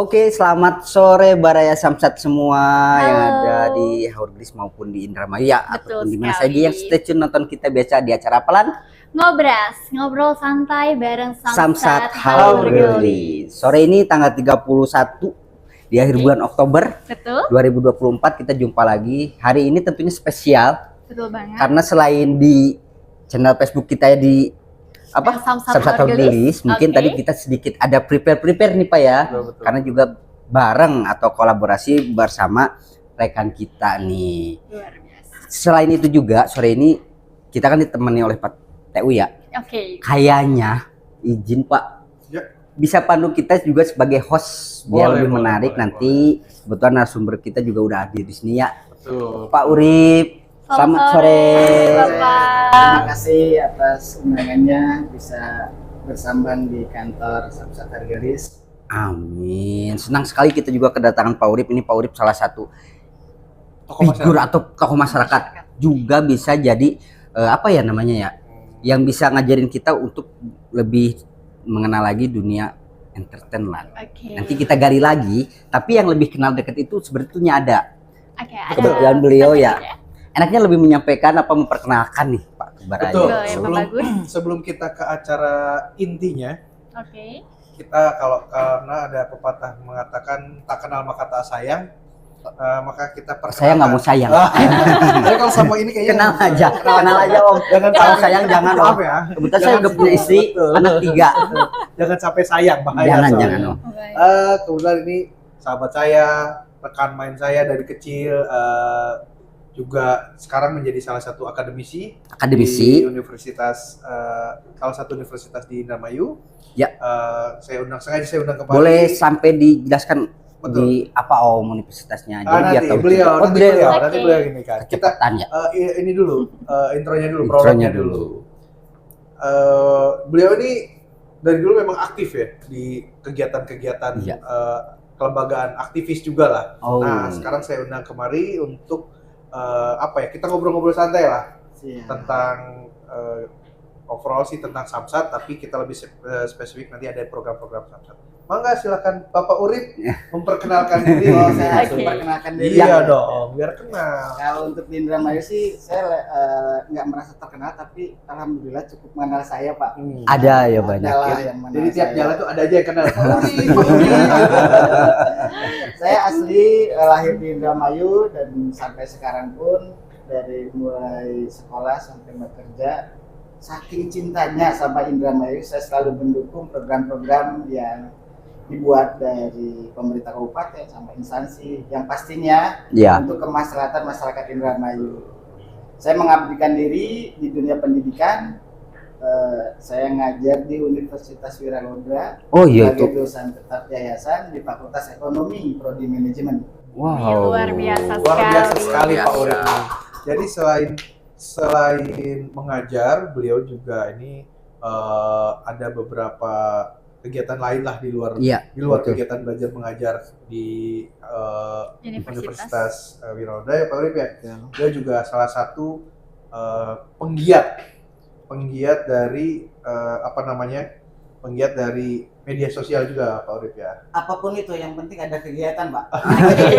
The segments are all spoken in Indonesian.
Oke, selamat sore Baraya Samsat semua yang Halo. ada di Haurgris maupun di Indramayu ya, Betul ataupun di mana sekali. saja yang stay tune nonton kita biasa di acara Pelan Ngobras, ngobrol santai bareng Samsat Haurgris. Haurgris. Sore ini tanggal 31 di akhir bulan Oktober Betul? 2024 kita jumpa lagi. Hari ini tentunya spesial Betul banget. karena selain di channel Facebook kita di Samsat Samsat Haurgris. Haurgris, mungkin Oke. tadi kita sedikit ada prepare nih Pak ya. Betul. Karena juga bareng atau kolaborasi bersama rekan kita nih. Luar biasa. Selain itu juga sore ini kita kan ditemani oleh Pak TU ya. Oke. Kayaknya izin Pak Ya. bisa pandu kita juga sebagai host biar Boleh, lebih boleh, menarik boleh, nanti. Kebetulan narasumber kita juga udah hadir di sini ya. Betul. Pak Urip, selamat sore. Bapak. Terima kasih atas undangannya bisa bersambang di kantor Samsat Haurgris. Amin. Senang sekali kita juga kedatangan Pak Urip. Ini Pak Urip salah satu Tokoh figur masyarakat. atau tokoh masyarakat juga bisa jadi apa ya namanya ya, yang bisa ngajarin kita untuk lebih mengenal lagi dunia entertainment. Oke. Nanti kita gali lagi, tapi yang lebih kenal deket itu sebetulnya ada. Oke, ada Kebetulan beliau ya. spesifik Enaknya lebih menyampaikan apa memperkenalkan nih Pak ke Baraya. Betul. Boleh, Pak Bagus. Sebelum kita ke acara intinya, Oke. kita karena ada pepatah mengatakan tak kenal maka tak sayang, maka kita perkenalkan. Saya nggak mau sayang. Tapi kalau sama ini kayaknya Kenal aja Om. Jangan Kalau sampai- sayang jangan Om. maaf ya. Kebetulan saya udah punya istri, Betul. anak 3. Jangan sampai sayang, bahaya. Jangan soalnya. Om. Baik. Kebetulan ini sahabat saya, rekan main saya dari kecil, juga sekarang menjadi salah satu akademisi Akademisi. di universitas, salah satu universitas di Indramayu. Ya. Saya undang kembali. Boleh sampai dijelaskan Betul. di apa Om universitasnya jadi biar Nanti tahu. beliau, Oh, beliau. nanti Oke. beliau gini kan. Kita Kecepatan ya. ini dulu, intronya dulu, Intronya prolognya dulu. dulu. Beliau ini dari dulu memang aktif ya di kegiatan-kegiatan Iya. kelembagaan aktivis juga lah. Oh. Nah, sekarang saya undang kemari untuk kita ngobrol-ngobrol santai lah Siap. tentang overall sih tentang Samsat, tapi kita lebih spesifik nanti ada program-program Samsat. Mangga silakan Bapak Urip memperkenalkan diri. Oh, saya harus Oke. memperkenalkan diri. Iya dong, biar kenal. Kalau untuk di Indramayu sih saya nggak merasa terkenal, tapi alhamdulillah cukup mengenal saya Pak. Ada ya banyak. Adalah yang mengenal Jadi tiap saya. jalan tuh ada aja yang kenal. Saya asli lahir di Indramayu dan sampai sekarang pun dari mulai sekolah sampai bekerja, saking cintanya sama Indramayu, saya selalu mendukung program-program yang dibuat dari pemerintah kabupaten sampai instansi yang pastinya Ya. untuk kemaslahatan masyarakat Indramayu. Saya mengabdikan diri di dunia pendidikan. Saya ngajar di Universitas Wiralodra Oh iya itu. sebagai dosen tetap yayasan di Fakultas Ekonomi Prodi Manajemen. Ini luar biasa Luar biasa sekali. sekali Pak Biasa. Urip. Jadi selain mengajar, beliau juga ini ada beberapa kegiatan lain lah di luar Iya. betul. kegiatan belajar mengajar di Universitas Wiralodra ya Pak Urip ya. Ya. Dia juga salah satu penggiat dari penggiat dari media sosial juga Pak Urip ya. Apapun itu yang penting ada kegiatan, Pak. Oke.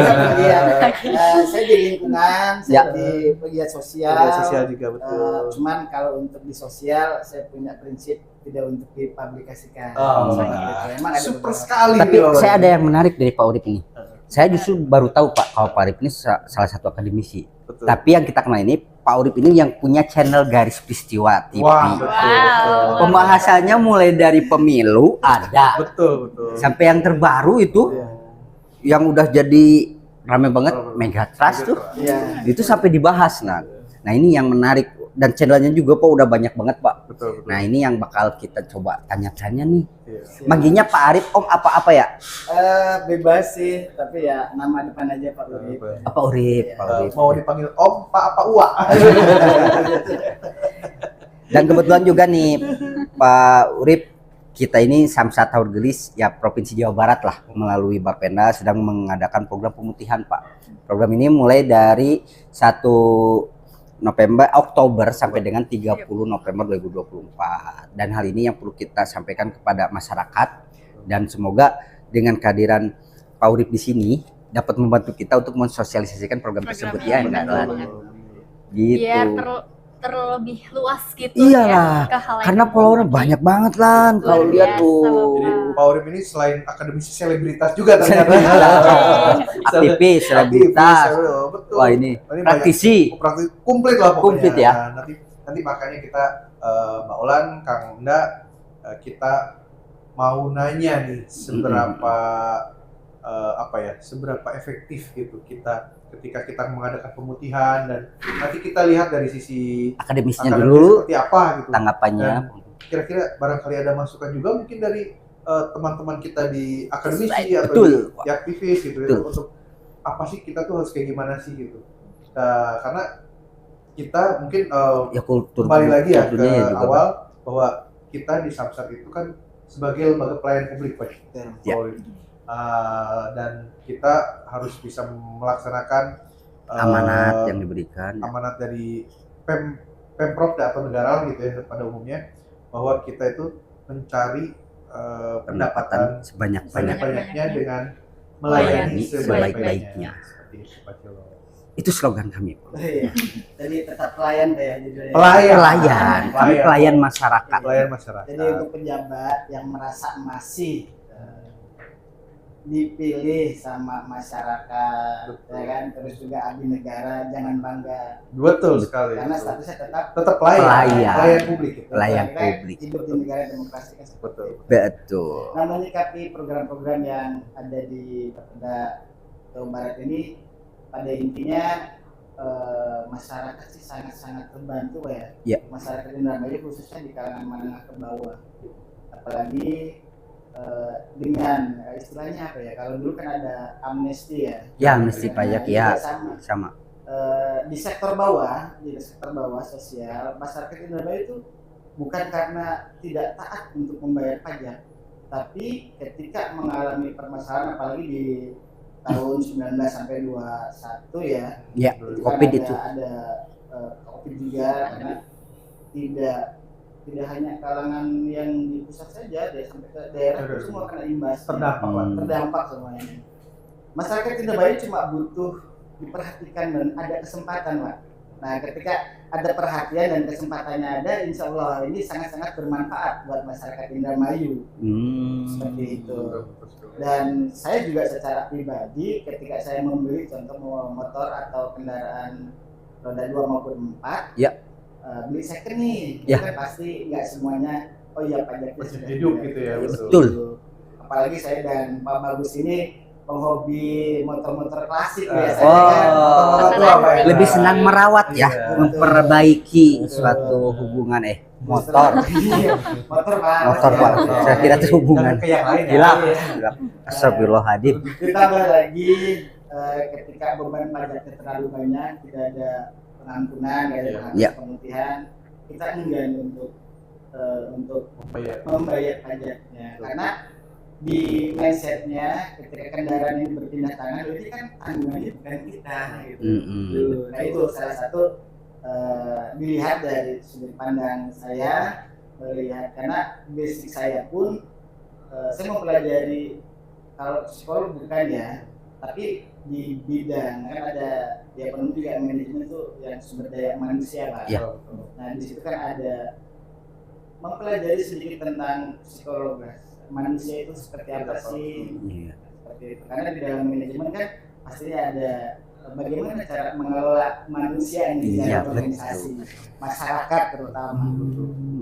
Saya di lingkungan, Ya. saya di pegiat sosial. Media sosial juga betul. Cuman kalau untuk di sosial saya punya prinsip tidak untuk dipublikasikan. Oh, Seperti itu. Emang ada super beberapa. sekali. Tapi Pak Urip. saya ada yang menarik dari Pak Urip ini. Saya justru baru tahu Pak kalau Pak Urip ini salah satu akademisi. Betul. Tapi yang kita kenal ini Pak Urip ini yang punya channel Garis Peristiwa TV. Wah, Wow. Pembahasannya mulai dari pemilu ada betul. sampai yang terbaru itu Iya. yang udah jadi rame banget Megatrust tuh. Iya. Itu sampai dibahas nah ini yang menarik dan channelnya juga Pak udah banyak banget Pak. Betul. Nah ini yang bakal kita coba tanya-tanya nih. Iya. Manggilnya Pak Arif Om apa ya? Bebas sih, tapi ya nama depan aja Pak Urip. Apa Urip? Iya. Pak Urip. Mau dipanggil Om, Pak apa Uwa? Dan kebetulan juga nih Pak Urip, kita ini Samsat Haurgris ya Provinsi Jawa Barat lah melalui Bapenda sedang mengadakan program pemutihan Pak. Program ini mulai dari 1 Oktober sampai dengan 30 November 2024. Dan hal ini yang perlu kita sampaikan kepada masyarakat dan semoga dengan kehadiran Pak Urip di sini dapat membantu kita untuk mensosialisasikan program tersebut ya, enggak betul lah. banget. Gitu. Biar terlebih luas gitu Iyalah, ya, ke halayak karena umum. followernya banyak banget lan Luar kalau lihat biasa, tuh. Jadi Bapak. Pak Urip ini selain akademisi selebritas juga ternyata. Aktivis, selebritas. Betul. Wah ini Ini praktisi. praktis komplit lah pokoknya. Komplit ya. Nah, nanti makanya kita Mbak Olan, Kang Enda, kita mau nanya nih seberapa seberapa efektif gitu kita ketika kita mengadakan pemutihan, dan nanti kita lihat dari sisi Akademisnya akademis dulu seperti apa gitu. tanggapannya. Kira-kira barangkali ada masukan juga mungkin dari teman-teman kita di akademisi atau Betul. di aktivis gitu ya, Betul. untuk apa sih kita tuh harus kayak gimana sih gitu. Nah, karena kita mungkin Ya kultur kembali lagi ya ke kulturnya ya juga, awal bahwa kita di Samsat itu kan sebagai lembaga pelayan publik Pak. Ya. Dan kita harus bisa melaksanakan amanat yang diberikan. amanat dari Pemprov atau negara gitu ya pada umumnya, bahwa kita itu mencari Pendapatan pendapatan sebanyak-banyak. sebanyak-banyaknya dengan melayani Melayani sebaik-baiknya. sebaik-baiknya. Seperti itu Pak Cilo. Itu slogan kami. Iya. Jadi tetap pelayan deh ya judulnya. Pelayan, kami pelayan masyarakat. Pelayan masyarakat. Jadi untuk pejabat yang merasa masih dipilih sama masyarakat, ya kan, terus juga abdi negara, jangan bangga Betul sekali. karena Betul. statusnya tetap Tetap pelayan. Pelayan. Pelayan publik gitu. Pelayan kita publik. hidup di negara demokrasi kan seperti Betul. itu. Betul. Nah, menyikapi program-program yang ada di Bapeda Jawa Barat ini, pada intinya masyarakat sih sangat-sangat terbantu ya. Ya. Masyarakat Indramayu khususnya di kalangan menengah ke bawah, apalagi dengan istilahnya apa ya, kalau dulu kan ada amnesti ya. Ya amnesti pajak Ini ya juga sama. sama. Di sektor bawah sosial, masyarakat Indonesia itu bukan karena tidak taat untuk membayar pajak, tapi ketika mengalami permasalahan, apalagi di tahun 19 sampai 21 ya, Ya, itu Covid kan itu. ada Covid juga, karena tidak hanya kalangan yang di pusat saja, sampai ke daerah itu semua kena imbas, terdampak semuanya. Masyarakat Indonesia cuma butuh diperhatikan dan ada kesempatan, Pak. Nah, ketika ada perhatian dan kesempatannya ada, insya Allah ini sangat-sangat bermanfaat buat masyarakat Indramayu. Seperti itu. Dan saya juga secara pribadi, ketika saya membeli contoh motor atau kendaraan roda 2 maupun 4, Ya. Beli second nih, Ya. kan pasti nggak semuanya, oh iya pajaknya Masih sudah hidup ada. gitu ya, betul. Apalagi saya dan Pak Bagus ini penghobi motor-motor klasik Ah. biasanya Oh. kan. Motor-motor tua apa ya? Lebih senang merawat ya, Iya. memperbaiki Betul. suatu hubungan motor motor Pak. motor Pak. Saya kira itu hubungan. Jangan ke yang lain ya. Gila. Iya. Astagfirullahaladzim. Ditambah lagi ketika beban pajaknya terlalu banyak, tidak ada pengampunan dari Ya. pemutihan, kita enggan untuk Iya. membayar pajaknya, karena di mindsetnya ketika kendaraan ini berpindah tangan, berarti kan tanggungannya bukan kita gitu. Nah itu salah satu dilihat dari sudut pandang saya, melihat karena basic saya pun saya mempelajari, kalau psikolog bukan ya, tapi di bidang kan ada ya, penuh juga manajemen itu yang sumber daya manusia Pak. Ya. Nah di situ kan ada mempelajari sedikit tentang psikolog manusia itu seperti apa sih, Iya. seperti itu. Karena di dalam manajemen kan pastinya ada bagaimana cara mengelola manusia yang di Iya, dalam organisasi, masyarakat terutama.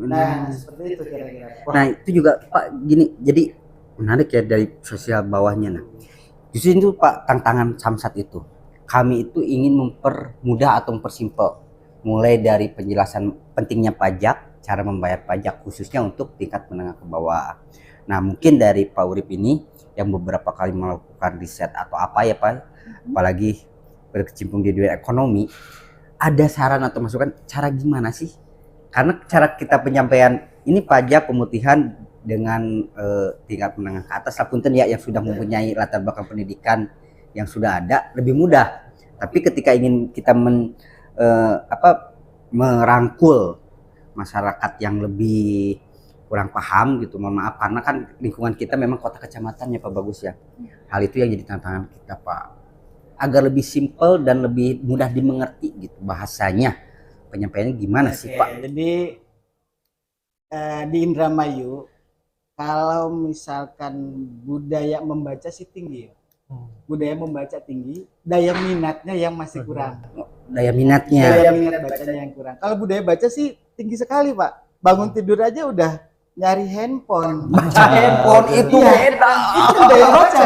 Nah seperti itu kira-kira. Nah itu juga Pak gini, jadi menarik ya dari sosial bawahnya. Nah justru itu Pak tantangan Samsat itu, kami itu ingin mempermudah atau mempersimpel, mulai dari penjelasan pentingnya pajak, cara membayar pajak khususnya untuk tingkat menengah ke bawah. Nah mungkin dari Pak Urip ini yang beberapa kali melakukan riset atau apa ya Pak, apalagi berkecimpung di dunia ekonomi, ada saran atau masukan cara gimana sih? Karena cara kita penyampaian ini pajak pemutihan dengan tingkat menengah ke atas, punten ya, yang sudah mempunyai latar belakang pendidikan yang sudah ada lebih mudah. Tapi ketika ingin kita merangkul masyarakat yang lebih kurang paham gitu, mohon maaf karena kan lingkungan kita memang kota kecamatan ya Pak Bagus ya. Hal itu yang jadi tantangan kita Pak, agar lebih simpel dan lebih mudah dimengerti gitu bahasanya, penyampaiannya gimana sih Pak? Jadi di Indramayu kalau misalkan budaya membaca sih tinggi ya. Budaya membaca tinggi, daya minatnya yang masih kurang. Daya minatnya. Daya minat bacanya yang kurang. Kalau budaya baca sih tinggi sekali Pak. Bangun tidur aja udah nyari handphone. Baca handphone itu beda. Itu budaya baca.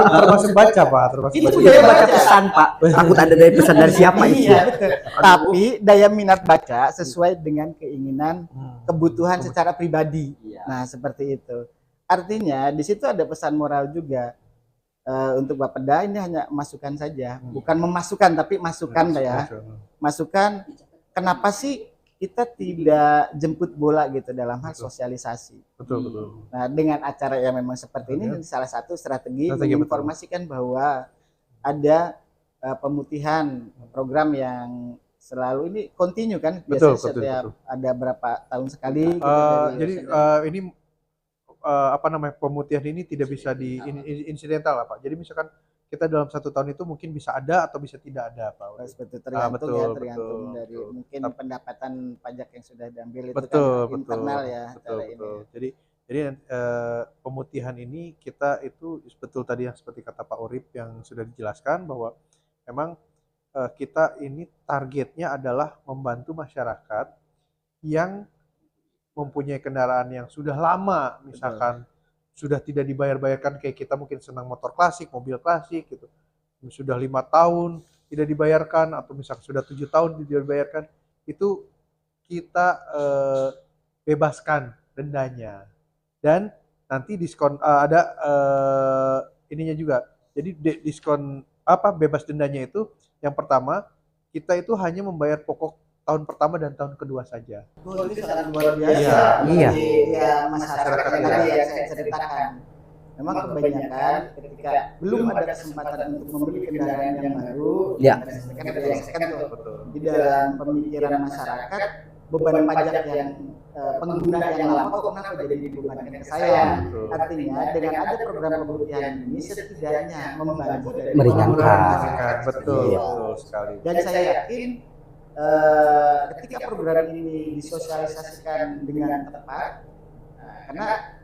Termasuk baca Pak, termasuk Itu baca. Dia baca pesan Pak. Takut ada dari pesan dari siapa itu? Iya, betul. Tapi daya minat baca sesuai dengan keinginan, kebutuhan secara pribadi. Nah, seperti itu. Artinya di situ ada pesan moral juga. Untuk Bapeda ini hanya masukan saja, bukan memasukkan tapi masukan ya. Masukan kenapa sih kita tidak jemput bola gitu dalam hal sosialisasi. Betul. Nah, dengan acara yang memang seperti ini salah satu strategi menginformasikan bahwa ada pemutihan program yang selalu ini continue kan biasanya setiap ada berapa tahun sekali gitu jadi ini pemutihan ini tidak bisa insidental lah Pak. Jadi misalkan kita dalam 1 tahun itu mungkin bisa ada atau bisa tidak ada Pak. Seperti tergantung tergantung dari mungkin pendapatan pajak yang sudah diambil itu kan internal ya. Betul. Jadi pemutihan ini kita itu betul tadi yang seperti kata Pak Urip yang sudah dijelaskan bahwa memang kita ini targetnya adalah membantu masyarakat yang mempunyai kendaraan yang sudah lama, misalkan sudah tidak dibayar-bayarkan kayak kita mungkin senang motor klasik, mobil klasik gitu, sudah 5 tahun tidak dibayarkan atau misalkan sudah 7 tahun tidak dibayarkan, itu kita bebaskan dendanya dan nanti diskon ada ininya juga. Jadi diskon bebas dendanya itu yang pertama kita itu hanya membayar pokok tahun pertama dan tahun kedua saja. Itu sangat luar biasa. Iya. Ya, masyarakat yang tadi yang saya ceritakan. Memang kebanyakan ketika belum ada kesempatan untuk membeli kendaraan yang baru, Ya. Di dalam pemikiran masyarakat beban pajak yang pengguna yang lama kok kenapa jadi dibebankan ke saya? Artinya dengan ada program pemutihan ini setidaknya membantu dari Meringankan. Betul sekali. Dan saya yakin ketika program ini disosialisasikan dengan tepat, karena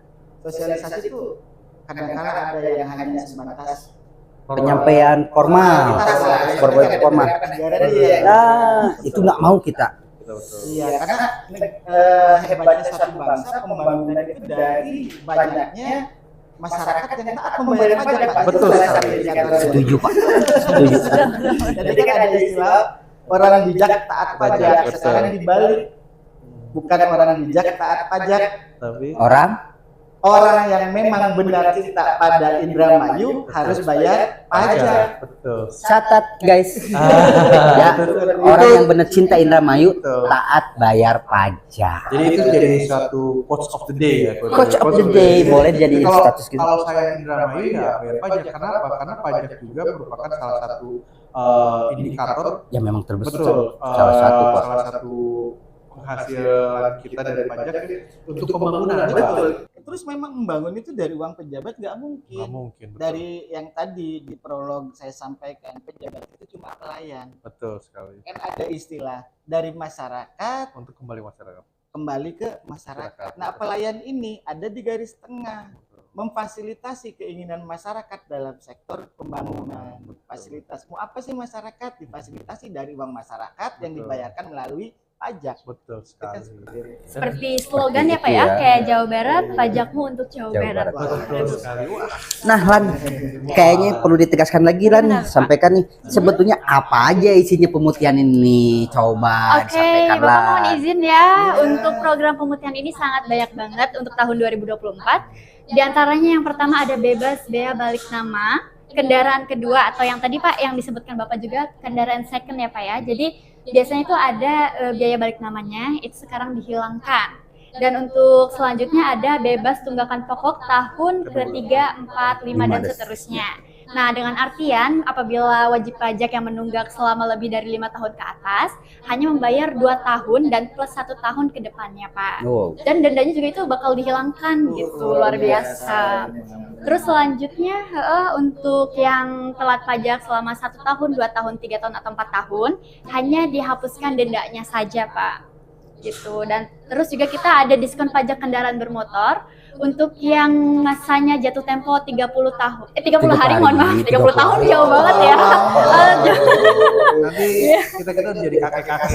sosialisasi itu kadang-kala ada yang hanya sebatas Penyampaian formal. Formal. Nah, itu nggak mau kita. Iya, karena hebatnya suatu bangsa pembangunan itu dari banyaknya masyarakat yang taat membayar pajak. Pak. Betul sekali. Setuju Pak. Setuju. Jadi kan ada istilah orang bijak taat pajak. Sekarang dibalik, bukan orang bijak taat pajak, Tapi orang yang memang benar cinta pada Indramayu harus bayar pajak. betul. Catat guys. Ya, orang yang benar cinta Indramayu taat bayar pajak. Jadi itu jadi suatu quotes of the day ya. Coach of the day boleh jadi status gitu. Kalau saya Indramayu ya bayar pajak. Kenapa? Karena pajak juga merupakan salah satu indikator Ya memang terbesar. betul Salah satu Pak. salah satu penghasilan kita dari pajak untuk pembangunan. Betul. Terus memang membangun itu dari uang pejabat nggak mungkin. Nggak mungkin. Betul. Dari yang tadi di prolog saya sampaikan, pejabat itu cuma pelayan. Betul sekali. Kan ada istilah dari masyarakat Untuk kembali masyarakat. kembali ke masyarakat. Nah, pelayan ini ada di garis tengah, memfasilitasi keinginan masyarakat dalam sektor pembangunan. Fasilitas mau apa sih masyarakat? Difasilitasi dari uang masyarakat yang dibayarkan melalui pajak. Betul sekali. Seperti slogan ya Pak ya, kayak Jawa Barat, pajakmu untuk Jawa Barat. Betul sekali. Wah, Nah Lan, kayaknya perlu ditegaskan lagi Lan, Benar, Pak. sampaikan nih sebetulnya apa aja isinya pemutihan ini, coba Oke, disampaikan Bapak mohon Lan. izin ya, untuk program pemutihan ini sangat banyak banget untuk tahun 2024. Di antaranya yang pertama ada bebas bea balik nama, kendaraan kedua atau yang tadi Pak yang disebutkan Bapak juga kendaraan second ya Pak ya. Jadi biasanya itu ada biaya balik namanya, itu sekarang dihilangkan. Dan untuk selanjutnya ada bebas tunggakan pokok tahun ketiga, 4, 5 dan seterusnya. Nah, dengan artian apabila wajib pajak yang menunggak selama lebih dari 5 tahun ke atas hanya membayar 2 tahun dan plus 1 tahun ke depannya, Pak. Oh, Dan dendanya juga itu bakal dihilangkan gitu, luar biasa. Terus selanjutnya untuk yang telat pajak selama 1 tahun, 2 tahun, 3 tahun atau 4 tahun hanya dihapuskan dendanya saja, Pak. Gitu. Dan terus juga kita ada diskon pajak kendaraan bermotor untuk yang masanya jatuh tempo 30 tahun. 30 hari, mohon maaf. 30 tahun jauh banget ya. Nanti kita jadi kakek-kakek.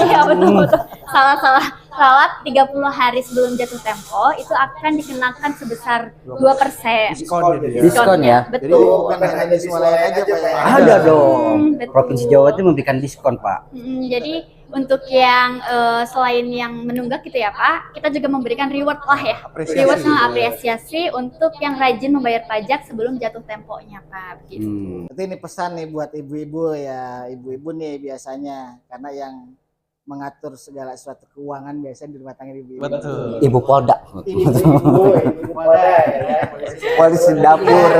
Iya, betul. Salah 30 hari sebelum jatuh tempo itu akan dikenakan sebesar 2%. Diskon gitu ya. Diskon ya? Jadi Betul. Bukan hanya di Semarang aja Pak ya. ada dong. betul. Provinsi Jawa itu memberikan diskon, Pak. Jadi untuk yang selain yang menunggak gitu ya Pak, kita juga memberikan reward lah ya. Apresiasi. Reward sama apresiasi untuk yang rajin membayar pajak sebelum jatuh temponya Pak. Begitu. Berarti ini pesan nih buat ibu-ibu ya, ibu-ibu nih biasanya karena yang mengatur segala sesuatu keuangan biasanya di rumah tangga ibu-ibu. Betul. Ibu Polda. Ibu-ibu pada ya, Polisi dapur.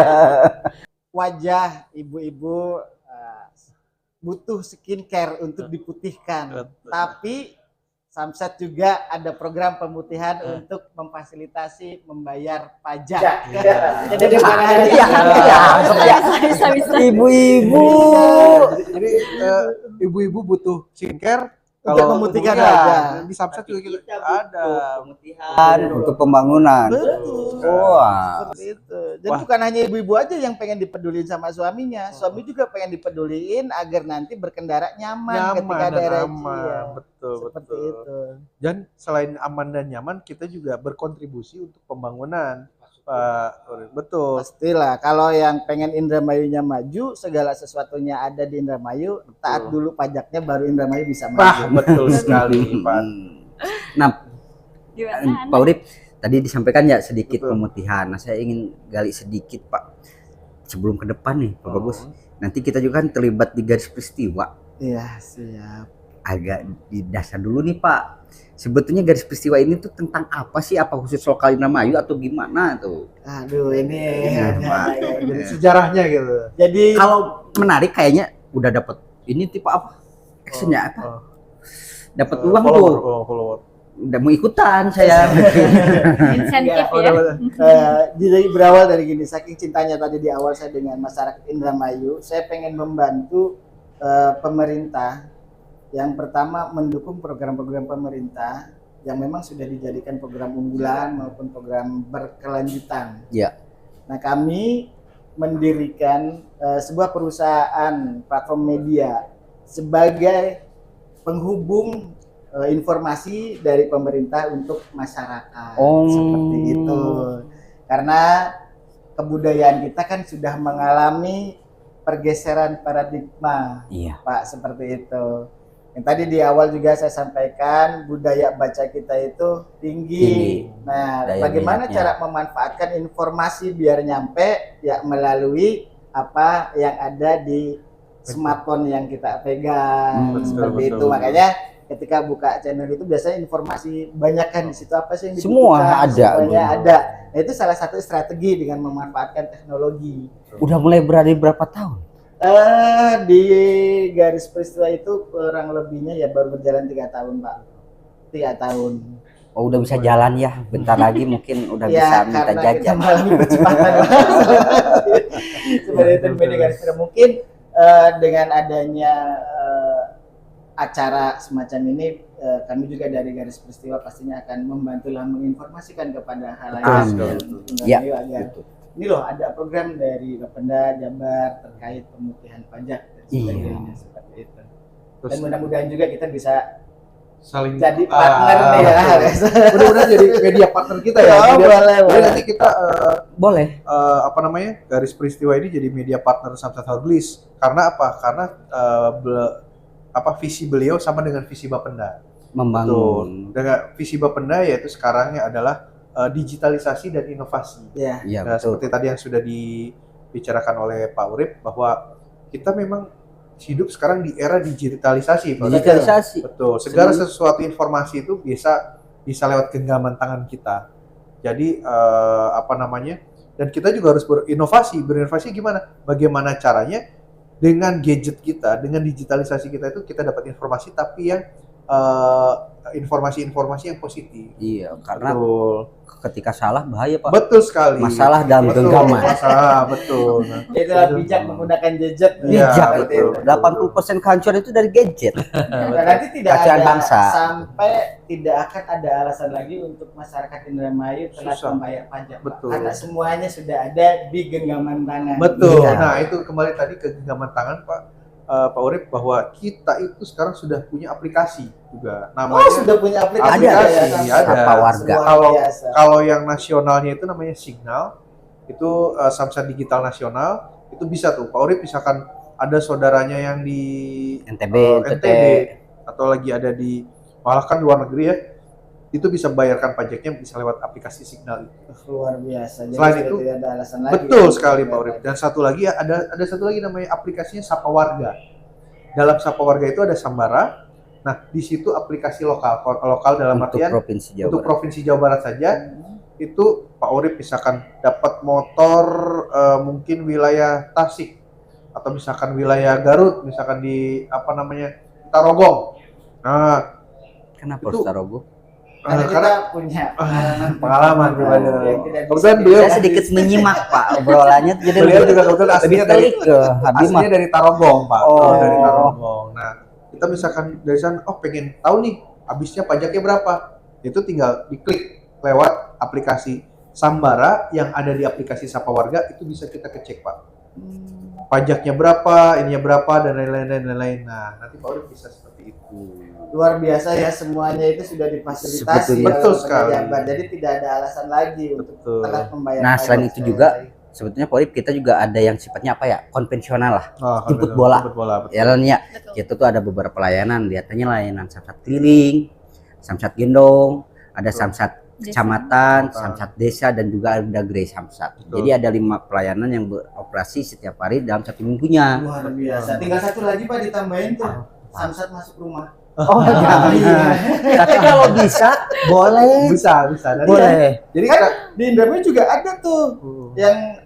Wajah ibu-ibu butuh skincare untuk diputihkan. Betul. Tapi Samsat juga ada program pemutihan untuk memfasilitasi membayar pajak. Jadi bukan hanya Bisa. Ibu-ibu. Jadi ibu-ibu butuh skincare Untuk memutihkan wajah. Di Samsat juga kita ada Pemutihan untuk pembangunan. Betul. Wah. Seperti itu. Jadi bukan hanya ibu-ibu aja yang pengen dipeduliin sama suaminya, suami juga pengen dipeduliin agar nanti berkendara nyaman ketika nyaman ada dan razia. aman. Betul, Seperti betul. itu. Dan selain aman dan nyaman, kita juga berkontribusi untuk pembangunan. Pak, betul. Pastilah kalau yang pengen Indramayunya maju, segala sesuatunya ada di Indramayu, taat dulu pajaknya baru Indramayu bisa Wah, maju. betul sekali, Pak. Nah, Gimana? Pak Urip tadi disampaikan ya sedikit Betul. pemutihan. Nah, saya ingin gali sedikit, Pak. Sebelum ke depan nih, Pak Bagus. Oh. Nanti kita juga kan terlibat di garis peristiwa. Iya, siap. Agak di dasar dulu nih, Pak. Sebetulnya garis peristiwa ini tuh tentang apa sih? Apa khusus lokal Indramayu atau gimana tuh? Aduh, ini Iya, Pak. Jadi sejarahnya gitu. Jadi Kalau menarik kayaknya udah dapat ini tipe apa? Actionnya apa? Oh. Dapat uang Follower, tuh. follower. Udah mau ikutan saya. Insentif Enggak, ya. jadi berawal dari gini, saking cintanya tadi di awal saya dengan masyarakat Indramayu, saya pengen membantu pemerintah. Yang pertama mendukung program-program pemerintah yang memang sudah dijadikan program unggulan maupun program berkelanjutan. Iya. Nah, kami mendirikan sebuah perusahaan platform media sebagai penghubung informasi dari pemerintah untuk masyarakat. Oh. Seperti itu. Karena kebudayaan kita kan sudah mengalami pergeseran paradigma, Iya. Pak, seperti itu. Yang tadi di awal juga saya sampaikan budaya baca kita itu tinggi. Nah, Daya bagaimana minatnya. cara memanfaatkan informasi biar nyampe ya melalui apa yang ada di smartphone yang kita pegang. Betul, Seperti betul. itu. Makanya ketika buka channel itu biasanya informasi banyak kan di situ apa sih yang Semua dibutuhkan, ada. semuanya ada. Nah, itu salah satu strategi dengan memanfaatkan teknologi. Udah mulai berada berapa tahun? Di garis peristiwa itu kurang lebihnya ya baru berjalan 3 tahun, Pak. 3 tahun. Oh, udah bisa jalan ya. Bentar lagi mungkin udah Ya, bisa minta karena kita jajan. mengalami percepatan. Seperti itu di garis peristiwa. Mungkin dengan adanya acara semacam ini, kami juga dari garis peristiwa pastinya akan membantu lah menginformasikan kepada halayak Amin. yang Ya, agar betul. ini loh ada program dari Bapenda Jabar terkait pemutihan pajak dan sebagainya seperti itu. Terus Dan mudah-mudahan juga kita bisa saling jadi partner nih ya. Mudah-mudahan jadi media partner kita ya. Oh, Media- boleh, Jadi boleh. nanti kita Boleh. apa namanya, garis peristiwa ini jadi media partner Samsat Hardlis. Karena apa? Karena visi beliau sama dengan visi Bapenda. Membangun. Dengan visi Bapenda yaitu sekarangnya adalah digitalisasi dan inovasi. Ya, Iya, Nah, betul. seperti tadi yang sudah dibicarakan oleh Pak Urip bahwa kita memang hidup sekarang di era digitalisasi, Pak. Digitalisasi. Betul. Segala sesuatu informasi itu bisa lewat genggaman tangan kita. Jadi Dan kita juga harus berinovasi. Berinovasi gimana? Bagaimana caranya dengan gadget kita, dengan digitalisasi kita itu kita dapat informasi tapi yang informasi-informasi yang positif. Iya, karena Betul. ketika salah bahaya, Pak. Betul sekali. Masalah dalam Betul, genggaman. masalah, betul. Nah, Itulah bijak menggunakan gadget. Iya, Bijak betul. itu. 80% kehancuran itu dari gadget. Dan nanti tidak Kacauan ada bangsa. sampai tidak akan ada alasan lagi untuk masyarakat Indramayu telat Susah. membayar pajak, Pak. Betul. Karena semuanya sudah ada di genggaman tangan. Betul. Iya. Nah, itu kembali tadi ke genggaman tangan Pak Urip, bahwa kita itu sekarang sudah punya aplikasi juga. Oh, Namanya sudah punya aplikasi Ada, ya, aplikasi, sampai ada. Sapa Warga. luar Kalau biasa. kalau yang nasionalnya itu namanya Signal, itu Samsat Digital Nasional, itu bisa tuh Pak Urip misalkan ada saudaranya yang di NTB, NTB atau lagi ada di malah kan luar negeri ya, itu bisa bayarkan pajaknya bisa lewat aplikasi Signal itu. Luar biasa. Jadi Selain sudah itu, tidak ada alasan lagi. Betul ya, sekali untuk Pak bayar Urip. Dan satu lagi ada satu lagi namanya aplikasinya Sapa Warga. Dalam Sapa Warga itu ada Sambara. Nah, di situ aplikasi lokal dalam untuk artian Provinsi Jawa untuk Barat. Provinsi Jawa Barat saja. Itu Pak Urip misalkan dapat motor mungkin wilayah Tasik atau misalkan wilayah Garut, misalkan di apa namanya Tarogong. Nah, Kenapa itu- harus Tarogo? Karena kita karena punya pengalaman pribadi. yang tidak bisa Kebetulan beliau Saya sedikit menyimak, Pak, obrolannya jadi beliau lebih juga kebetulan lebih aslinya dari telik ke Habib mah. aslinya dari Tarogong, Pak. Oh. Dari Tarogong. Nah, kita misalkan dari sana, oh pengen tahu nih, habisnya pajaknya berapa? Itu tinggal diklik lewat aplikasi Sambara yang ada di aplikasi Sapa Warga, itu bisa kita kecek, Pak. Pajaknya berapa, ininya berapa, dan lain-lain. Nah, nanti Pak Urip bisa seperti itu. luar biasa ya, semuanya itu sudah difasilitasi. Sebetulnya. dalam Betul sekali. pejabat. Jadi tidak ada alasan lagi untuk Betul. telat membayar. Nah, pajak selain itu sekali juga, lagi. sebetulnya Polip kita juga ada yang sifatnya apa ya, konvensional lah. Oh, Jemput bola. Jemput bola, betul. Ya kan ya, Betul. kita tuh ada beberapa layanan, lihatnya layanan samsat keliling, samsat gendong, ada Betul. samsat Desa. kecamatan, Kecamatan. samsat desa, dan juga ada grey samsat. Betul. Jadi ada 5 pelayanan yang beroperasi setiap hari dalam 1 minggunya. luar biasa. Tinggal satu lagi Pak ditambahin tuh. Samsat masuk rumah. Oh, jangan. Iya. Tapi kalau bisa, boleh. Bisa. Dan Boleh. Jadi Kan di Indramayu juga ada tuh yang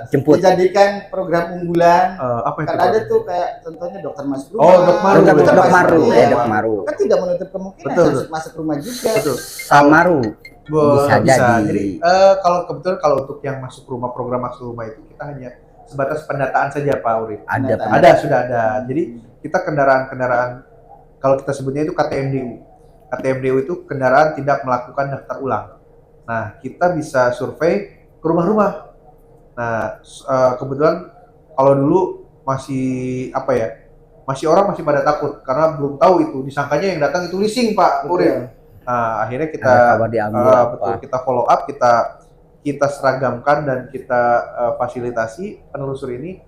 Jemput. dijadikan program unggulan. apa itu? Kan Pak? ada tuh kayak contohnya dokter masuk rumah. Oh, Dok Maru. Dok Dok Maru, Iya. ya Dok Maru. Kan tidak menutup kemungkinan Betul, Samsat masuk rumah juga. Betul. Samaru. Bisa jadi. Jadi kalau kebetulan kalau untuk yang masuk rumah, program masuk rumah itu kita hanya sebatas pendataan saja Pak Urip. Ada Ada. Ada, sudah ada. Jadi kita kendaraan kalau kita sebutnya itu KTMDU. KTMDU itu kendaraan tidak melakukan daftar ulang. Nah, kita bisa survei ke rumah-rumah. Nah, kebetulan kalau dulu masih apa ya? Orang masih pada takut karena belum tahu itu. Disangkanya yang datang itu leasing, Pak Urip. Nah, akhirnya kita Ada kabar diambil apa. betul, kita follow up, kita seragamkan dan kita fasilitasi penelusur ini.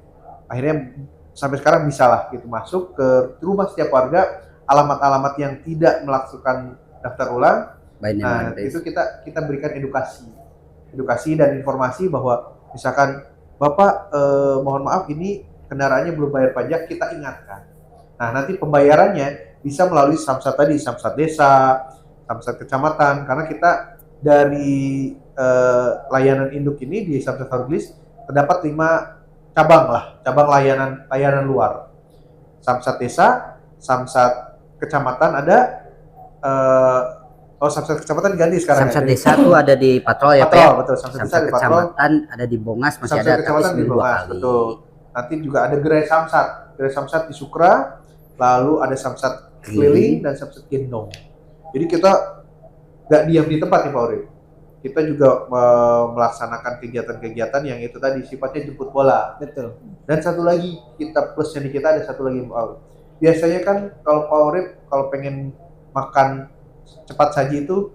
Akhirnya sampai sekarang bisa lah gitu masuk ke rumah setiap warga, alamat-alamat yang tidak melakukan daftar ulang. Nah, itu kita berikan edukasi dan informasi bahwa misalkan Bapak mohon maaf ini kendaraannya belum bayar pajak, kita ingatkan. Nah, nanti pembayarannya bisa melalui samsat tadi, samsat desa, samsat kecamatan, karena kita dari layanan induk ini di Samsat Harglis terdapat 5 cabang layanan luar. Samsat desa, samsat kecamatan ada samsat kecamatan ganti sekarang. Samsat ya. desa tuh ada di Patrol ya, Pak. Patrol, Ya? betul. Samsat desa Samsat di Patrol. kecamatan ada di Bongas, masih Samsat ada tapi kecamatan di seminggu 2 Bongas, kali. betul. Nanti juga ada gerai samsat. Gerai samsat di Sukra, lalu ada samsat keliling dan samsat gendong. Jadi kita nggak diam di tempat nih Pak Urip. Kita juga melaksanakan kegiatan-kegiatan yang itu tadi sifatnya jemput bola. Betul. Dan satu lagi plusnya di kita ada satu lagi Pak Urip. Biasanya kan kalau Pak Urip kalau pengen makan cepat saji itu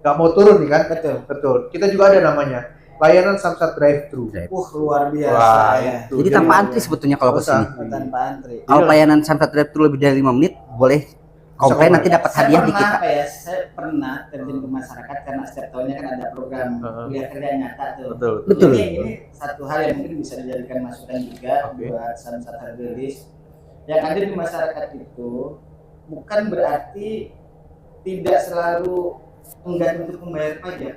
nggak mau turun nih kan? Betul. Betul. Kita juga ada namanya layanan samsat drive-thru. Luar biasa Wah, ya. itu. Jadi tanpa antri sebetulnya kalau ke sini. Tanpa antri. Kalau pelayanan samsat drive thru lebih dari 5 menit, boleh komplain nanti dapat Saya hadiah di pernah kita. apa ya? Saya pernah terjun ke masyarakat karena setiap tahunnya kan ada program kuliah kerja nyata tuh. Betul. Betul. Ini satu hal yang mungkin bisa dijadikan masukan juga Oke. buat Samsat Harglis. Yang ada di masyarakat itu bukan berarti tidak selalu enggan untuk membayar pajak.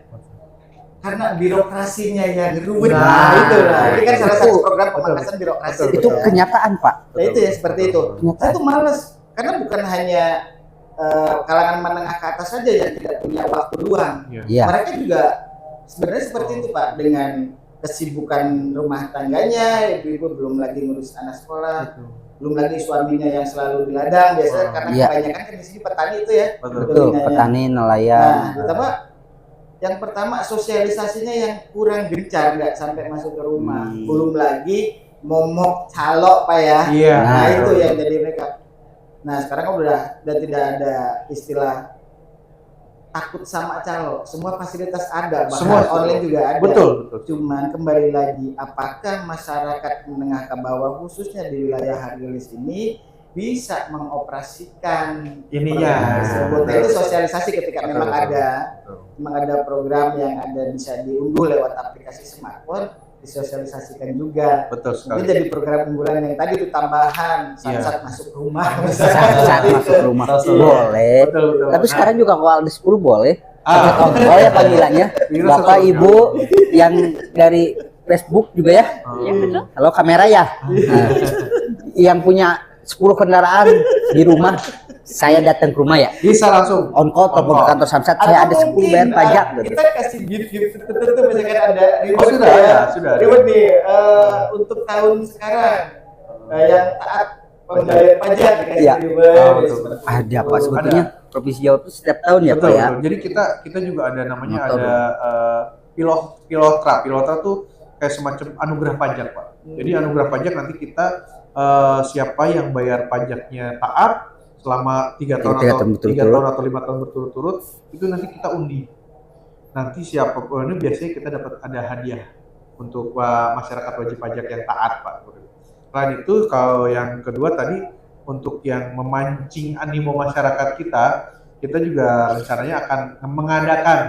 karena birokrasinya yang rumit. Nah, Itu lah. Ini kan salah satu itu- program pemangkasan birokrasi. betul, Itu gitu ya. kenyataan, Pak. Ya itu ya seperti itu. Kenyataan. Saya tuh males karena bukan hanya kalangan menengah ke atas saja yang tidak punya waktu luang. Iya. Mereka juga sebenarnya seperti itu Pak, dengan kesibukan rumah tangganya, ibu-ibu belum lagi ngurus anak sekolah, belum lagi suaminya yang selalu di ladang biasanya karena Iya. kebanyakan kan di sini petani itu ya. Betul. Betul, dominannya. petani, Nah, nelayan. terutama yang pertama sosialisasinya yang kurang gencar, nggak sampai masuk ke rumah. Belum lagi momok calok Pak ya. Iya. Nah, Nah, itu yang jadi mereka. Nah sekarang kan udah tidak ada istilah takut sama calo, semua fasilitas ada, bahkan Semua. online juga ada. Betul, betul. Cuman kembali lagi, apakah masyarakat menengah ke bawah khususnya di wilayah Hargelis ini bisa mengoperasikan Ininya. program tersebut? Nah, itu sosialisasi ketika Betul, memang betul. ada, Betul. memang ada program yang ada bisa diunduh lewat aplikasi smartphone, disosialisasikan juga. Betul Mungkin sekali. jadi program unggulan yang tadi itu tambahan Iya. saat masuk rumah. Saat masuk rumah boleh. Betul, betul. Tapi sekarang juga kalau ada 10 boleh. Ah. Boleh panggilannya. Iya, Bapak betul. Ibu yang dari Facebook juga ya. Iya betul. Halo kamera ya. Nah, yang punya 10 kendaraan di rumah, saya datang ke rumah ya. Bisa langsung. On call telepon ke kantor Samsat, Atau saya ada 10 mungkin, bayar pajak gitu. kita kasih gift tertentu, misalkan ada reward Oh, sudah ya. ada, sudah ada. Reward nih untuk tahun sekarang yang taat membayar pajak dikasih Iya. reward. Ah, betul. Seperti Ada itu. Pak sebetulnya Provinsi Jawa itu setiap tahun ya Pak Betul, ya. betul. Jadi kita juga ada namanya Motor. ada pilotra. Pilotra tuh kayak semacam anugerah pajak Pak. Jadi anugerah pajak nanti kita siapa yang bayar pajaknya taat selama 3 tahun Tiga atau tahun 3 berturut-turut. tahun atau 5 tahun berturut-turut itu nanti kita undi. Nanti siapa ini biasanya kita dapat ada hadiah untuk masyarakat wajib pajak yang taat Pak. Selain itu kalau yang kedua tadi untuk yang memancing animo masyarakat kita juga rencananya akan mengadakan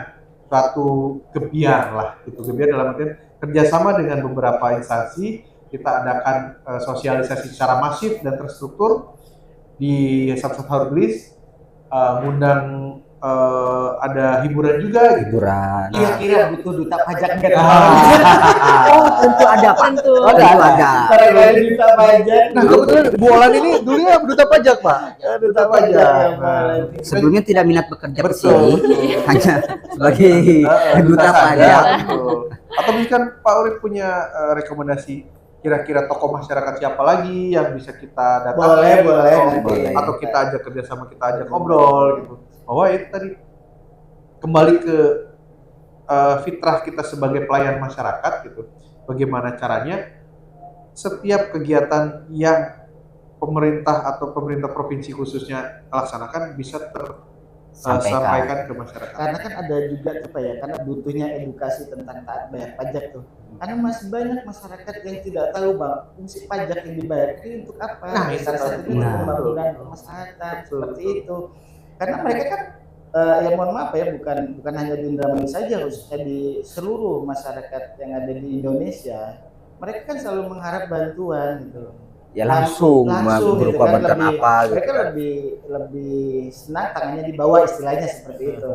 suatu gebiar lah, gitu. Gebiar dalam artian kerjasama dengan beberapa instansi, kita adakan sosialisasi secara masif dan terstruktur di Samsat Hargelis, ngundang ada hiburan juga gitu. Hiburan. Kira-kira butuh duta pajak nggak? Oh tentu ada Pak. Tentu. Oh tentu ada. Barangkali duta pajak. Nah kebetulan Bu Olan ini dulunya duta pajak Pak. Duta pajak. Nah, Sebelumnya tidak minat bekerja di Betul, sini, betul. hanya sebagai duta saja, pajak. betul. Atau mungkin Pak Urip punya rekomendasi kira-kira tokoh masyarakat siapa lagi yang bisa kita datang? Boleh nanti. boleh. Atau kita ajak kerjasama, kita ajak ngobrol gitu. Bahwa itu tadi kembali ke fitrah kita sebagai pelayan masyarakat gitu. Bagaimana caranya setiap kegiatan yang pemerintah atau pemerintah provinsi khususnya laksanakan bisa sampaikan ke masyarakat. Karena kan ada juga apa ya, karena butuhnya edukasi tentang taat bayar pajak tuh. Karena masih banyak masyarakat yang tidak tahu Bang, fungsi pajak yang dibayar ini untuk apa. Nah, salah satunya untuk nah. pembangunan kemaslahatan seperti itu. Karena mereka kan ya mohon maaf ya, bukan hanya di Indramayu saja, khususnya di seluruh masyarakat yang ada di Indonesia. Mereka kan selalu mengharap bantuan gitu loh. Ya langsung gitu berupa kan, bantuan apa gitu. mereka lebih senang tangannya di bawah, istilahnya seperti itu.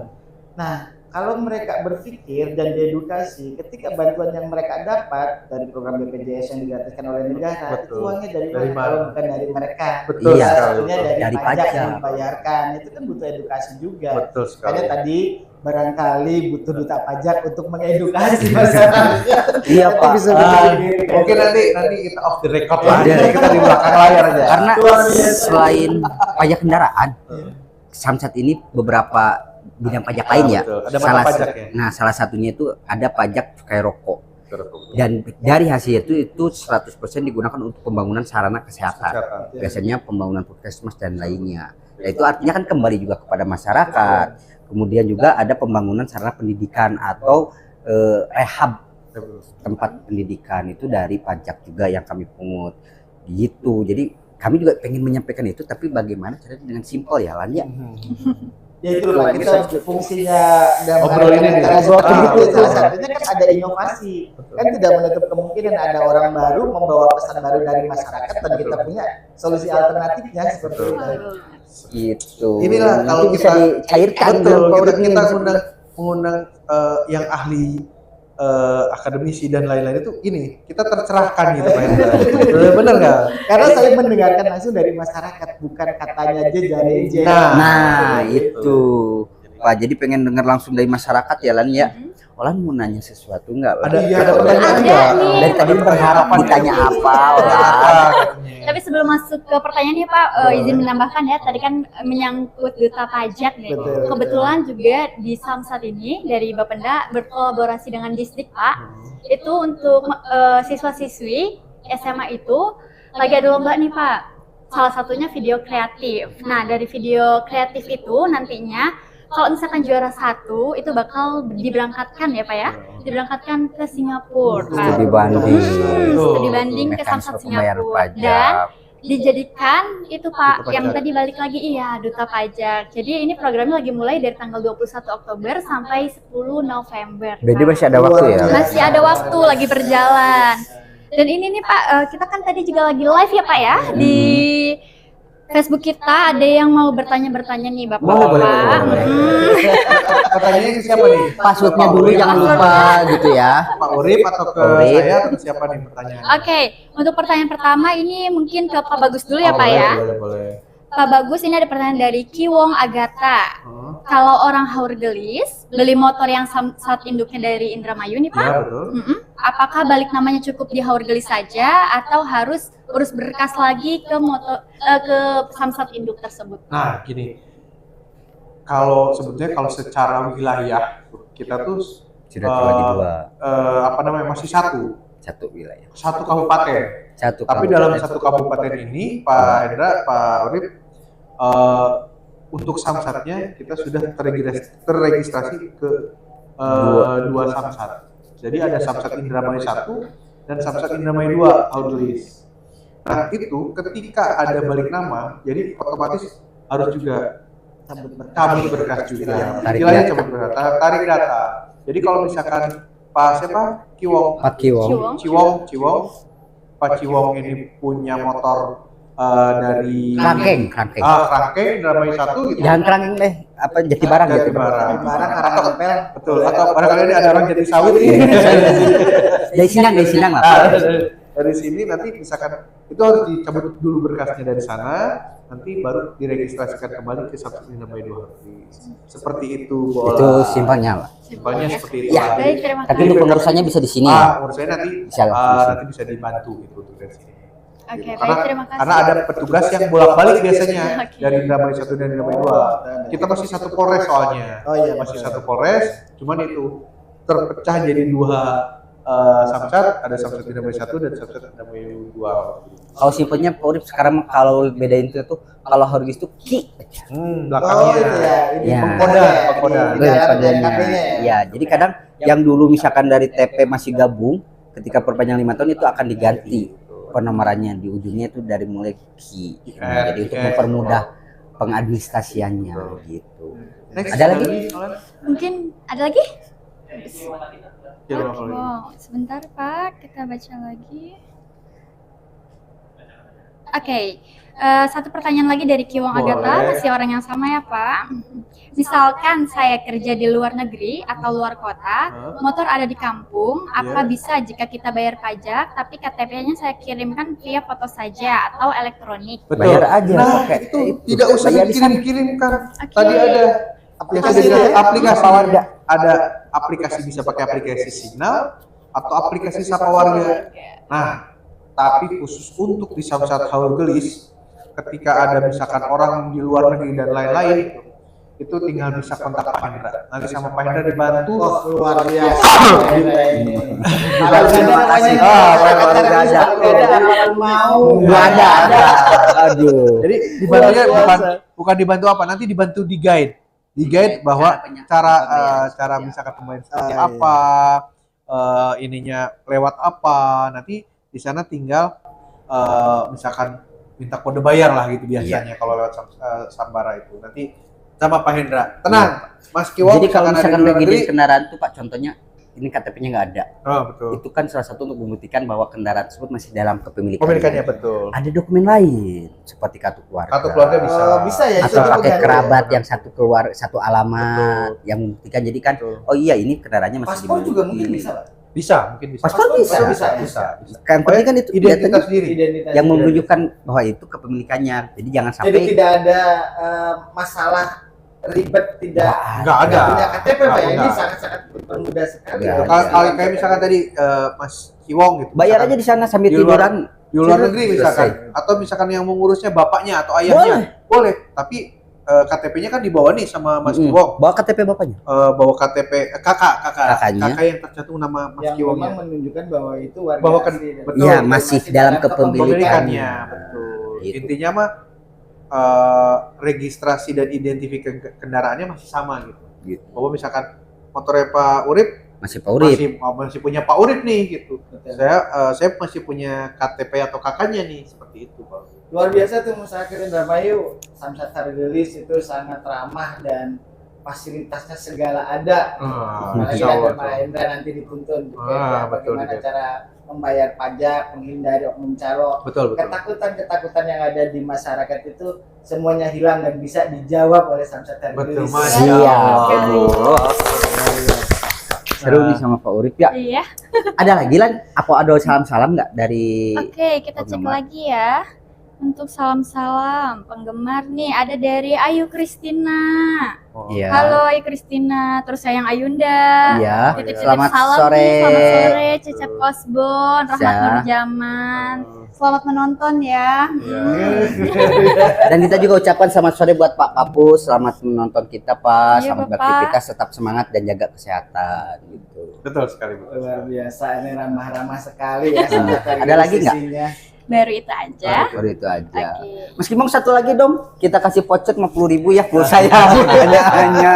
Nah, kalau mereka berpikir dan diedukasi, ketika bantuan yang mereka dapat dari program BPJS yang digratiskan oleh negara, Betul. itu uangnya dari Dari mana? mana? Kalau bukan dari mereka. Betul Iya. sekali. Satunya dari Dari pajak pajak. yang dibayarkan. Itu kan butuh edukasi juga. Betul sekali. Makanya tadi barangkali butuh duta pajak untuk mengedukasi masyarakat. Iya Nanti Pak. bisa Ah, begini, kan. mungkin nanti kita off the record lah. Iya. Kita di belakang layar aja. Karena Luar biasa. selain pajak kendaraan, Samsat ini beberapa bidang pajak lain ya. Betul. Ada mata pajak ya. Nah, salah satunya itu ada pajak cukai rokok. Dan dari hasil itu 100% digunakan untuk pembangunan sarana kesehatan. Biasanya pembangunan puskesmas dan lainnya. Ya, itu artinya kan kembali juga kepada masyarakat. Kemudian juga ada pembangunan sarana pendidikan atau rehab tempat pendidikan itu dari pajak juga yang kami pungut gitu. Jadi kami juga pengen menyampaikan itu, tapi bagaimana caranya dengan simpel ya Lan ya. Ya itu lah, kita fungsinya dalam Ngobrol ini nih. itu Betul. salah satunya kan ada inovasi. Kan tidak menutup kemungkinan ada orang baru membawa pesan baru dari masyarakat dan kita punya solusi alternatifnya seperti itu. Gitu. Inilah Nanti kalau bisa kita dicairkan betul, Pak Urip kita ini. mengundang yang ahli akademisi dan lain-lain itu ini kita tercerahkan gitu Pak Hendra. Bener nggak? Karena saya mendengarkan langsung dari masyarakat, bukan katanya aja dari Nah, itu. Pak, jadi pengen dengar langsung dari masyarakat ya Lan ya. Olan mau nanya sesuatu enggak? Ada Ada pertanyaan nggak? nih. Dari tadi berharap ditanya apa, Olan. Tapi sebelum masuk ke pertanyaan nih Pak, izin menambahkan ya, tadi kan menyangkut duta pajak nih. Betul. Kebetulan juga di Samsat ini dari Bapenda berkolaborasi dengan Disdik Pak. Itu untuk siswa-siswi SMA itu lagi ada lomba nih Pak. Salah satunya video kreatif. Nah, dari video kreatif itu nantinya kalau misalkan juara 1 itu bakal diberangkatkan ya Pak ya, diberangkatkan ke Singapura. Pak. Studi banding. Studi banding ke Mekanisme Samsat pembayaran Singapura pajak. dan dijadikan itu Pak Duta yang pajak. tadi balik lagi iya duta pajak. Jadi ini programnya lagi mulai dari tanggal 21 Oktober sampai 10 November. Jadi Pak. masih ada waktu ya? Masih ada waktu, lagi berjalan. Dan ini nih Pak, kita kan tadi juga lagi live ya Pak ya di Facebook kita. Ada yang mau bertanya nih Bapak-bapak. Boleh. Pertanyaannya ke siapa nih? Passwordnya dulu jangan lupa gitu ya. Pak Urip atau ke Urip. saya atau ke siapa nih pertanyaan? Oke, untuk pertanyaan pertama ini mungkin ke Pak Bagus dulu ya Pak ya. Boleh. Pak Bagus, ini ada pertanyaan dari Kiwong Agatha. Kalau orang Haurgelis beli motor yang saat induknya dari Indramayu nih Pak, Ya betul. apakah balik namanya cukup di Haurgelis saja atau harus urus berkas lagi ke ke Samsat induk tersebut? Nah gini, kalau sebetulnya kalau secara wilayah kita tuh Sudah terbagi dua. apa namanya masih Satu wilayah. satu kabupaten. Satu. Tapi dalam satu kabupaten ini Pak Hendra, Pak Urip, untuk samsatnya kita sudah terregistrasi ke dua samsat. Jadi ada samsat Indramayu 1 dan samsat Indramayu 2 Haurgelis. Nah itu ketika ada balik nama, jadi otomatis harus juga cabut berkas juga. Tarik Istilahnya data. cabut berkas, tarik data. Jadi kalau misalkan Pak siapa? Kiwong. Pak Kiwong. Kiwong. Pak Ciwong ini punya motor dari Kerangkeng. Kerangkeng Indramayu 1 gitu. Jangan kerangkeng deh. Apa jati barang gitu. Barang. Barang Karangempel. Betul. Atau barangkali ini ada orang jadi sawit nih. Dari Sinang lah. Dari sini nanti misalkan itu harus dicabut dulu berkasnya dari sana, nanti baru diregistrasikan kembali ke Samsat Indramayu 2. Seperti itu Bu Itu Ola. simpelnya lah. Simpelnya seperti itu. Ya. Baik, terima Tapi kasih. untuk pengurusannya bisa di sini ya. Menurut saya nanti Bisa. nanti bisa dibantu gitu untuk dari sini. Oke, Karena, baik, terima kasih. karena ada petugas yang bolak-balik biasanya Oke. dari Indramayu 1 dan Indramayu 2. Kita masih satu Polres soalnya. Oh iya, Masih betul. satu Polres, cuman itu terpecah jadi dua samsat, ada samsat Indramayu 1 dan samsat Indramayu 2. Kalau simpelnya Porip sekarang kalau bedain itu tuh kalau Haurgelis itu Ki. Belakangnya. Oh itu ya, ini Ya. pengkoda. Pengkoda. Di dalam Kodenya. TKP-nya ya. Ya, jadi kadang yang dulu misalkan dari TP masih gabung, ketika perpanjang 5 tahun itu akan diganti penomorannya di ujungnya itu dari mulai Ki. Nah, jadi untuk mempermudah pengadministrasiannya gitu. Next, Ada lagi? Mungkin ada lagi? Ya, Oke, boleh. wow. Sebentar Pak, kita baca lagi. Oke, satu pertanyaan lagi dari Kiwong Boleh. Agatha, masih orang yang sama ya Pak. Misalkan saya kerja di luar negeri atau luar kota, motor ada di kampung, apa Iya. bisa jika kita bayar pajak, tapi KTP-nya saya kirimkan via foto saja atau elektronik? Betul. Bayar aja Nah, pakai itu tidak usah Bayar di sana. dikirim-kirimkan. Oke. Tadi ada Aplikasi aplikasi Sapa Warga. ada aplikasi bisa pakai aplikasi Signal atau aplikasi Sapa Warga. Nah, tapi khusus untuk di Samsat Haurgelis ketika ada misalkan orang di luar negeri dan lain-lain itu tinggal bisa kontak Pak Hendra. Nanti sama Pak Hendra dibantu. Oh luar biasa. ini. Kalau Terima ada kasih. namanya Ada. orang mau. Nggak ada. Aduh. Jadi dibantunya bukan dibantu apa, nanti dibantu di guide. Di guide bahwa cara misalkan pembayaran seperti Ah, apa, ininya lewat apa. Nanti di sana tinggal misalkan minta kode bayar lah gitu biasanya kalau lewat Sambara itu. Nanti sama Pak Hendra. Tenang, Mas Kiwong Jadi kalau ada misalkan di luar lagi di negeri, kendaraan tuh Pak contohnya ini KTP-nya nggak ada. Oh, betul. Itu kan salah satu untuk membuktikan bahwa kendaraan tersebut masih dalam kepemilikan. Pemilikannya betul. Ada dokumen lain seperti kartu keluarga. Kartu keluarga bisa. Bisa ya, Atau itu pakai juga kerabat ya. yang satu keluar satu alamat yang membuktikan. Jadi kan, Betul. oh iya ini kendaraannya masih Paspor juga dimiliki. mungkin bisa, Pak. Bisa, mungkin bisa. Paspor bisa. Bisa. Bisa. Kan penting kan itu Identitas kelihatan diri. Identitas yang diri. menunjukkan bahwa itu kepemilikannya. Jadi jangan Jadi sampai tidak ada masalah ribet, tidak Nggak ada. punya KTP Pak ya. Ini Nggak. sangat mempermudah sekali. Nggak ya. ada. Kalau kayak misalkan tadi Mas Kiwong gitu. bayar misalkan aja di sana sambil di luar- tiduran. di luar Selesai. negeri misalkan, atau misalkan yang mengurusnya bapaknya atau ayahnya, boleh. Tapi KTP-nya kan dibawa nih sama Mas Mm-mm. Kiwong. Bawa KTP bapaknya. Bawa KTP kakak Kakaknya. yang tercantum nama Mas Yang Kiwongnya. memang menunjukkan bahwa itu warga Bahwa kan- asli dan betul. Iya, masih dalam Kepemilikannya, betul. Gitu. Intinya mah registrasi dan identifikasi kendaraannya masih sama gitu. Gitu. Bahwa misalkan motornya Pak Urip Masih Pak Urip. masih punya Pak Urip nih gitu. Betul. Saya masih punya KTP atau kakaknya nih seperti itu, Pak. Luar biasa tuh masyarakat Indramayu. Samsat Hargelis itu sangat ramah dan fasilitasnya segala ada. Apalagi Insya Allah, ada Pak Hendra nanti dituntun gitu Ah, ya, betul, bagaimana betul. cara membayar pajak, menghindari oknum calo. Betul. Ketakutan-ketakutan yang ada di masyarakat itu semuanya hilang dan bisa dijawab oleh Samsat Betul, Hargelis. Masya Iya. Allah. Seru nih sama Pak Urip ya. Iya. Ada lagi Lan? Apa ada salam-salam nggak dari Oke, kita cek penggemar? lagi ya. Untuk salam-salam penggemar nih ada dari Ayu Kristina. Iya. Halo Ayu Kristina, terus sayang Ayunda. Iya. Titip-titip Selamat salam sore. nih, selamat sore Cecep Kosbon, Rahmat Ya. Nurjaman. Selamat menonton ya. Dan kita juga ucapkan selamat sore buat Pak Kapus. Selamat menonton kita Pak. Iya, Selamat Bapak. beraktivitas, tetap semangat dan jaga kesehatan gitu. Betul sekali, betul. Luar biasa, ini ramah-ramah sekali ya. Samsat Hargelis Ada lagi nggak? isinya. Baru itu aja. Baru itu aja. Oke. Meskipun satu lagi dong, kita kasih voucher 50.000 ya pulsa ya. Hanya.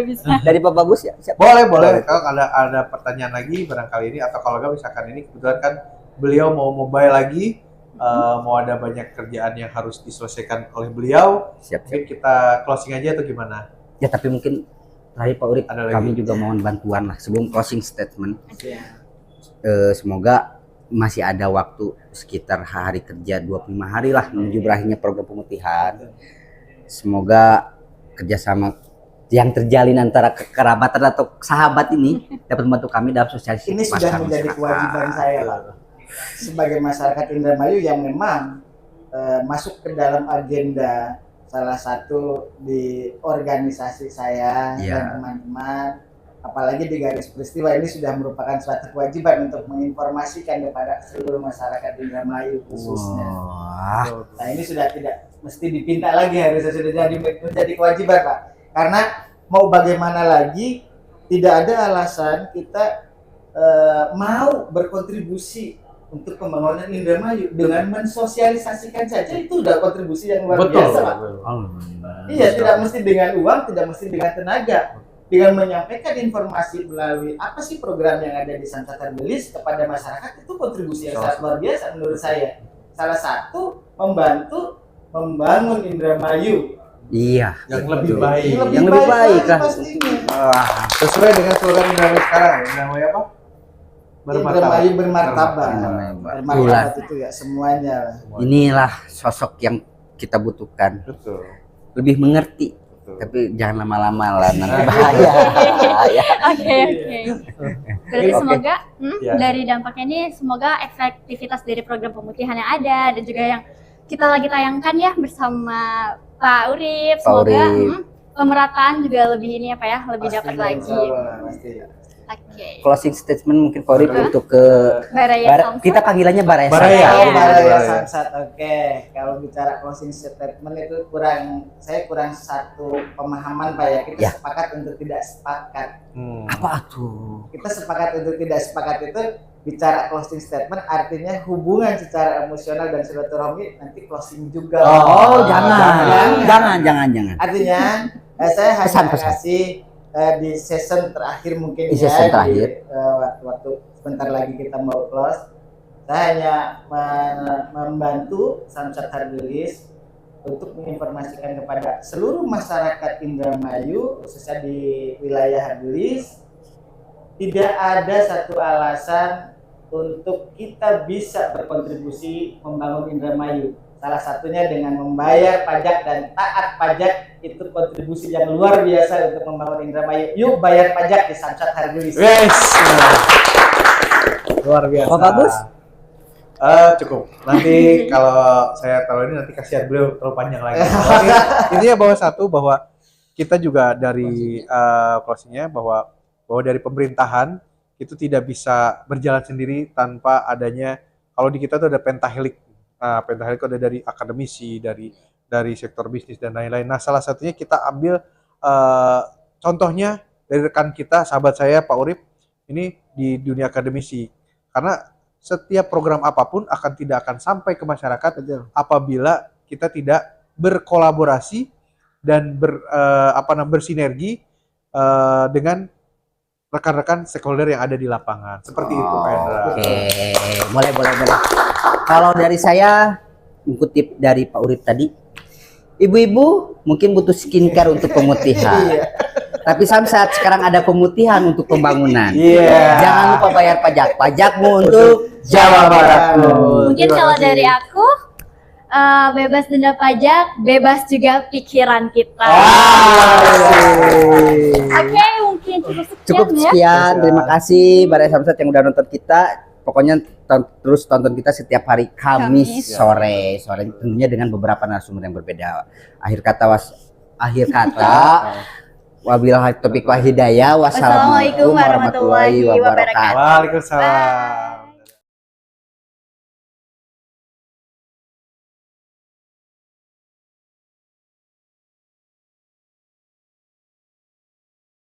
Bisa. Dari Pak Bagus ya. Siap. Boleh. Kalau ada pertanyaan lagi barangkali ini, atau kalau nggak misalkan ini kebetulan kan beliau mau mobile lagi, mau ada banyak kerjaan yang harus diselesaikan oleh beliau, Siap. mungkin kita closing aja atau gimana? Ya tapi mungkin tadi Pak Urip, Ada lagi? kami juga mohon bantuan lah sebelum closing statement. Ya. Semoga masih ada waktu sekitar hari kerja 25 hari lah menuju berakhirnya program pemutihan. Semoga kerjasama yang terjalin antara kekerabatan atau sahabat ini dapat membantu kami dalam sosialisasi. Ini sudah menjadi kewajiban saya Pak, sebagai masyarakat Indramayu yang memang masuk ke dalam agenda salah satu di organisasi saya Iya. dan teman-teman, apalagi di garis peristiwa ini sudah merupakan suatu kewajiban untuk menginformasikan kepada seluruh masyarakat Indramayu khususnya. Wah, Nah ini sudah tidak mesti dipinta lagi, harusnya sudah menjadi kewajiban Pak. Karena mau bagaimana lagi, tidak ada alasan kita mau berkontribusi untuk pembangunan Indramayu dengan mensosialisasikan saja itu udah kontribusi yang luar biasa Pak. Iya, tidak mesti dengan uang, tidak mesti dengan tenaga. Dengan menyampaikan informasi melalui apa sih program yang ada di Samsat Hargelis kepada masyarakat itu kontribusi yang sangat luar biasa menurut saya. Salah satu membantu membangun Indramayu iya. Yang lebih betul. baik. Yang lebih baik lah. pastinya. Wah, Sesuai dengan slogan Indramayu sekarang, Indramayu apa? Indramayu bermartabat. Indramayu Bermartabat itu ya semuanya. inilah sosok yang kita butuhkan. Betul. Lebih mengerti, Betul. tapi jangan lama-lama lah nanti bahaya. Ya. Oke. Berarti Oke. semoga Ya. dari dampaknya ini semoga efektivitas dari program pemutihan yang ada dan juga yang kita lagi tayangkan ya bersama Pak Urip, Pak semoga Urip. pemerataan juga lebih ini apa ya, lebih dapat Pastinya, lagi. insya Allah, pasti. Oke. Closing statement mungkin Pak Urip Hah? untuk ke Samsat. kita panggilannya Baraya. Baraya. Samsat. Oh, Baraya Baraya. Samsat. Oke, kalau bicara closing statement itu saya kurang satu pemahaman Pak ya. Kita Ya. sepakat untuk tidak sepakat. Apa tuh? Kita sepakat untuk tidak sepakat itu bicara closing statement artinya hubungan secara emosional dan silaturahmi nanti closing juga. Oh, jangan. jangan. Artinya saya hanya Pesan-pesan. kasih di season terakhir mungkin Di ya, season terakhir. waktu sebentar lagi kita mau close. Saya hanya membantu Samsat Hargelis untuk menginformasikan kepada seluruh masyarakat Indramayu khususnya di wilayah Hargelis tidak ada satu alasan untuk kita bisa berkontribusi membangun Indramayu. Salah satunya dengan membayar pajak dan taat pajak, itu kontribusi yang luar biasa untuk membangun Indramayu. Yuk bayar pajak di Samsat Hargelis. Yes. Luar biasa. Pak Bagus? Cukup. Nanti kalau saya taruh ini nanti kasihan beliau terlalu panjang lagi. Tapi intinya bahwa kita juga dari closingnya bahwa dari pemerintahan itu tidak bisa berjalan sendiri tanpa adanya, kalau di kita tuh ada pentahelik. Nah, pentahelik itu ada dari akademisi, dari sektor bisnis dan lain-lain. Nah, salah satunya kita ambil contohnya dari rekan kita, sahabat saya Pak Urip, ini di dunia akademisi. Karena setiap program apapun tidak akan sampai ke masyarakat apabila kita tidak berkolaborasi dan bersinergi dengan rekan-rekan stakeholder yang ada di lapangan. Seperti itu, Pak Hendra. Oke, boleh. Kalau dari saya mengutip dari Pak Urip tadi, ibu-ibu mungkin butuh skincare untuk pemutihan. Tapi Samsat sekarang ada pemutihan untuk pembangunan. Jangan lupa bayar pajakmu untuk Jawa Barat. Mungkin kalau dari aku, bebas denda pajak, bebas juga pikiran kita. Oke, mungkin Cukup ya. sekian. Terima kasih Balai Samsat yang udah nonton kita. Pokoknya terus tonton kita setiap hari Kamis sore tentunya dengan beberapa narasumber yang berbeda. Akhir kata wabillahi taufiq wal hidayah. Wassalamualaikum warahmatullahi wabarakatuh. Waalaikumsalam.